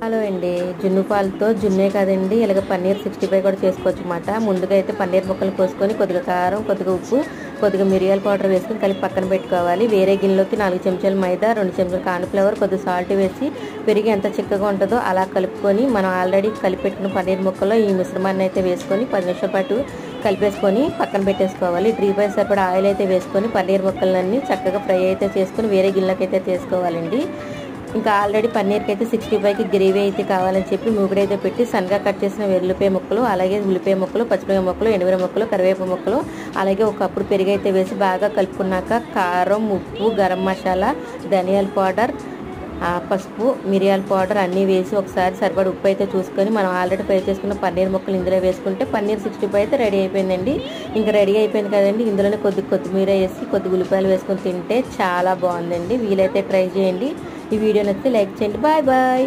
Hello అండి, జున్ను పాలతో జున్నే కదండి, ఇలాగ పన్నీర్ 65 కూడా చేసుకోవచ్చు అన్నమాట. ముందుగా అయితే పన్నీర్ ముక్కలు కోసుకొని కొద్దిగా కారం, కొద్దిగా ఉప్పు, కొద్దిగా మిరియాల పౌడర్ వేసుకొని కలిపి పక్కన పెట్టుకోవాలి. వేరే గిన్నెలోకి 4 చెంచాలు మైదా, 2 చెంచాలు కార్న్ఫ్లవర్, కొద్దిగా సాల్ట్ వేసి పెరిగి ఎంత చిక్కగా ఉంటుందో అలా కలుపుకొని మనం ఆల్రెడీ కలిపెట్టిన పన్నీర్ ముక్కలో ఈ మిశ్రమాన్ని అయితే వేసుకొని 10 నిమిషాల పాటు కలిపేసుకొని పక్కన పెట్టేసుకోవాలి. డీప్ ఫ్రై సరిపడా ఆయిల్ అయితే వేసుకొని పన్నీర్ ముక్కలన్నీ చక్కగా ఫ్రై అయితే చేసుకొని వేరే గిన్నెలోకి అయితే తీసుకోవాలండి. ఇంకా ఆల్రెడీ పన్నీర్కి అయితే 65కి గ్రేవీ అయితే కావాలని చెప్పి మూగుడైతే పెట్టి సన్నగా కట్ చేసిన వెల్లుల్లిపాయ ముక్కలు, అలాగే ఉల్లిపాయ ముక్కలు, పచ్చిమిరపకాయ ముక్కలు, ఎండుమిరపకాయ ముక్కలు, కరివేపాకు ముక్కలు, అలాగే ఒక కప్పుడు పెరుగు అయితే వేసి బాగా కలుపుకున్నాక కారం, ఉప్పు, గరం మసాలా, ధనియాల పౌడర్, పసుపు, మిరియాల పౌడర్ అన్నీ వేసి ఒకసారి సరిపడా ఉప్పు అయితే చూసుకొని మనం ఆల్రెడీ ఫ్రై చేసుకున్న పన్నీర్ ముక్కలు ఇందులో వేసుకుంటే పన్నీర్ 65 అయితే రెడీ అయిపోయిందండి. ఇంకా రెడీ అయిపోయింది కదండి, ఇందులోనే కొద్ది కొత్తిమీర వేసి కొద్ది ఉల్లిపాయలు వేసుకొని తింటే చాలా బాగుందండి. వీలైతే ట్రై చేయండి. ఈ వీడియో నచ్చితే లైక్ చేయండి. Bye bye.